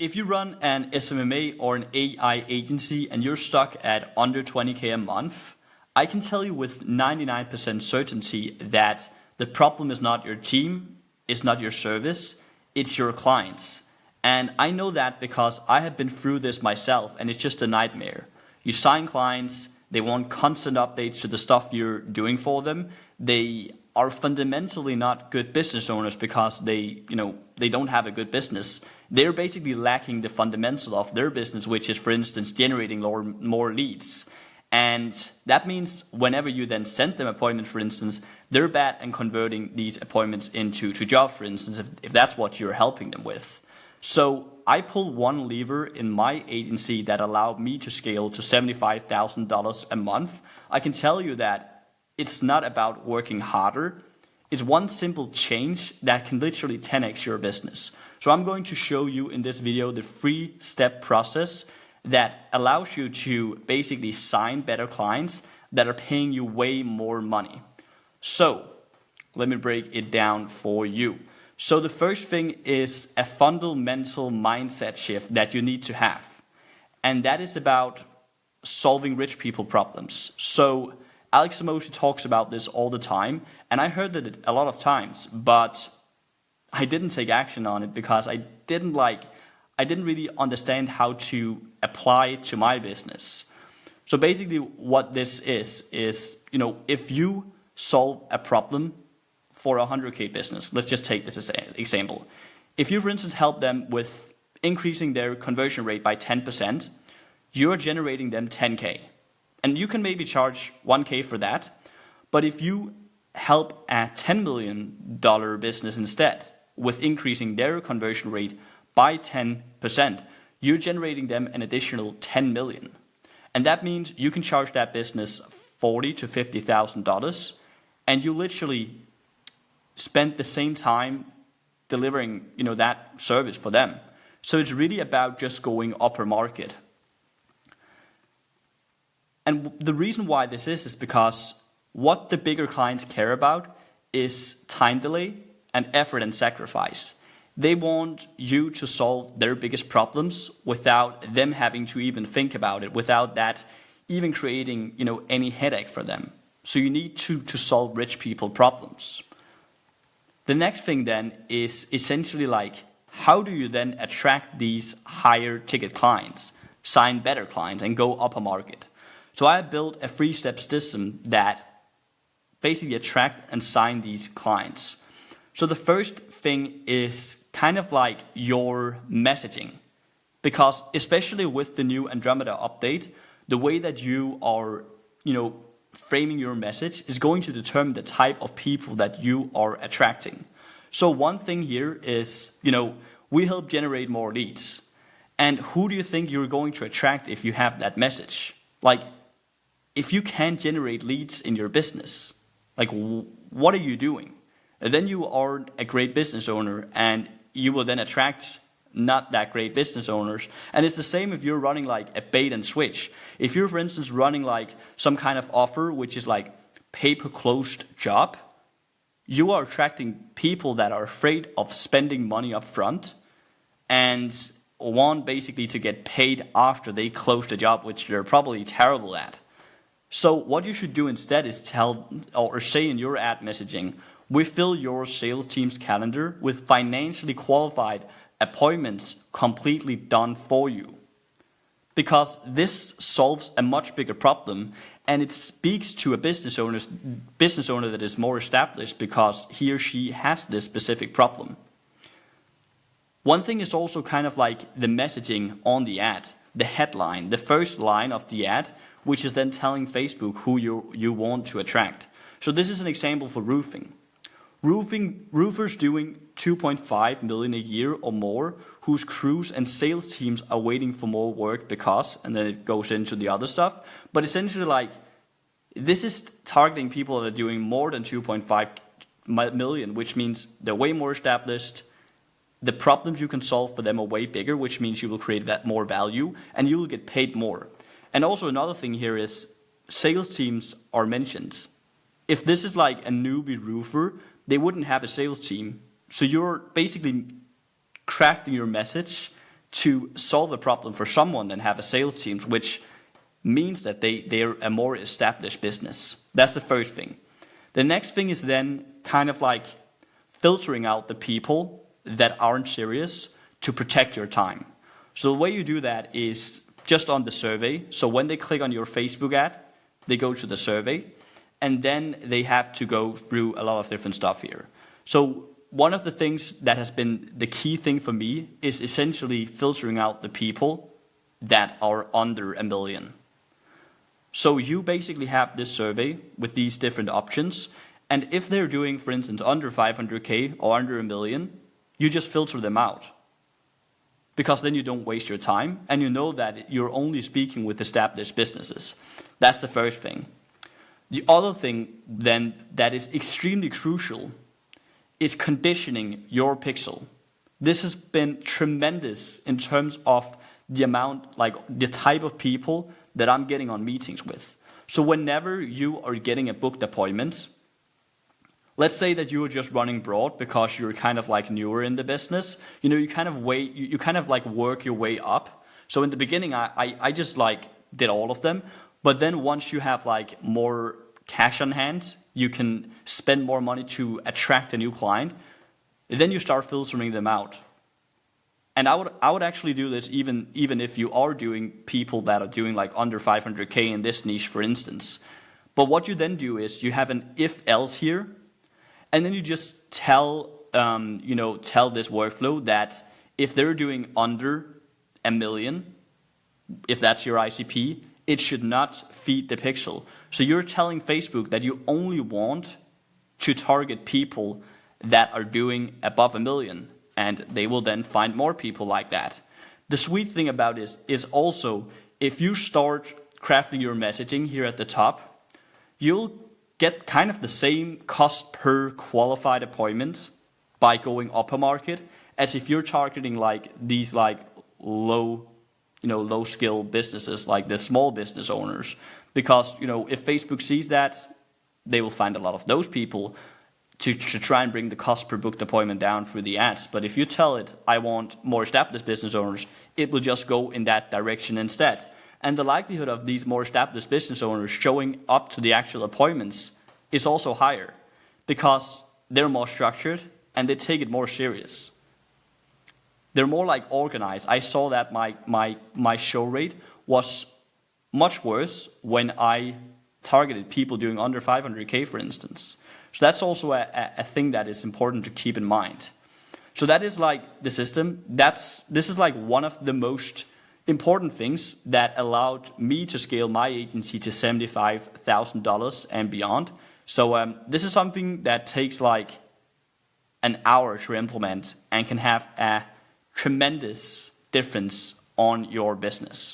If you run an SMMA or an AI agency and you're stuck at under 20K a month, I can tell you with 99% certainty that the problem is not your team, it's not your service, it's your clients. And I know that because I have been through this myself, and it's just a nightmare. You sign clients, they want constant updates to the stuff you're doing for them. They are fundamentally not good business owners because they don't have a good business. They're basically lacking the fundamental of their business, which is, for instance, generating more leads. And that means whenever you then send them appointment, for instance, they're bad at converting these appointments into jobs, for instance, if that's what you're helping them with. So I pulled one lever in my agency that allowed me to scale to $75,000 a month. I can tell you that it's not about working harder. It's one simple change that can literally 10x your business. So I'm going to show you in this video the 3-step process that allows you to basically sign better clients that are paying you way more money. So let me break it down for you. So the first thing is a fundamental mindset shift that you need to have. And that is about solving rich people problems. So Alex Hormozi talks about this all the time, and I heard that a lot of times, but I didn't take action on it because I didn't really understand how to apply it to my business. So basically what this is, if you solve a problem for a 100K business, let's just take this as an example. If you, for instance, help them with increasing their conversion rate by 10%, you're generating them 10K. And you can maybe charge 1K for that. But if you help a $10 million business instead with increasing their conversion rate by 10%, you're generating them an additional 10 million. And that means you can charge that business $40,000 to $50,000, and you literally spend the same time delivering, that service for them. So it's really about just going upper market. And the reason why this is because what the bigger clients care about is time delay and effort and sacrifice. They want you to solve their biggest problems without them having to even think about it, without that even creating, any headache for them. So you need to solve rich people problems. The next thing then is essentially like, how do you then attract these higher ticket clients, sign better clients, and go upper market? So I built a 3-step system that basically attract and sign these clients. So the first thing is kind of like your messaging, because especially with the new Andromeda update, the way that you are, framing your message is going to determine the type of people that you are attracting. So one thing here is, we help generate more leads. And who do you think you're going to attract if you have that message? Like, if you can't generate leads in your business, like, what are you doing? And then you are a great business owner, and you will then attract not that great business owners. And it's the same if you're running like a bait and switch. If you're, for instance, running like some kind of offer, which is like pay-per-closed job, you are attracting people that are afraid of spending money up front and want basically to get paid after they close the job, which they're probably terrible at. So what you should do instead is tell or say in your ad messaging, we fill your sales team's calendar with financially qualified appointments completely done for you. Because this solves a much bigger problem, and it speaks to a business owner that is more established because he or she has this specific problem. One thing is also kind of like the messaging on the ad, the headline, the first line of the ad, which is then telling Facebook who you want to attract. So this is an example for roofing. Roofers doing 2.5 million a year or more, whose crews and sales teams are waiting for more work because, and then it goes into the other stuff. But essentially, like, this is targeting people that are doing more than 2.5 million, which means they're way more established. The problems you can solve for them are way bigger, which means you will create that more value and you will get paid more. And also another thing here is sales teams are mentioned. If this is like a newbie roofer, they wouldn't have a sales team. So you're basically crafting your message to solve a problem for someone than have a sales team, which means that they're a more established business. That's the first thing. The next thing is then kind of like filtering out the people that aren't serious to protect your time. So the way you do that is just on the survey. So when they click on your Facebook ad, they go to the survey, and then they have to go through a lot of different stuff here. So one of the things that has been the key thing for me is essentially filtering out the people that are under $1 million. So you basically have this survey with these different options, and if they're doing, for instance, under 500K or under $1 million, you just filter them out. Because then you don't waste your time, and you know that you're only speaking with established businesses. That's the first thing. The other thing then that is extremely crucial is conditioning your pixel. This has been tremendous in terms of the amount, like the type of people that I'm getting on meetings with. So whenever you are getting a booked appointment, let's say that you are just running broad because you're kind of like newer in the business. You kind of like work your way up. So in the beginning, I just like did all of them. But then once you have like more cash on hand, you can spend more money to attract a new client. Then you start filtering them out. And I would actually do this even if you are doing people that are doing like under 500K in this niche, for instance. But what you then do is you have an if-else here, and then you just tell this workflow that if they're doing under $1 million, if that's your ICP, it should not feed the pixel. So you're telling Facebook that you only want to target people that are doing above $1 million, and they will then find more people like that. The sweet thing about it is also, if you start crafting your messaging here at the top, you'll get kind of the same cost per qualified appointment by going upper market as if you're targeting like these like low skill businesses, like the small business owners. Because if Facebook sees that, they will find a lot of those people to try and bring the cost per booked appointment down through the ads. But if you tell it, I want more established business owners, it will just go in that direction instead. And the likelihood of these more established business owners showing up to the actual appointments is also higher because they're more structured and they take it more serious. They're more like organized. I saw that my show rate was much worse when I targeted people doing under 500K, for instance. So that's also a thing that is important to keep in mind. So that is like the system. This is like one of the most important things that allowed me to scale my agency to $75,000 and beyond. So this is something that takes like an hour to implement and can have a tremendous difference on your business.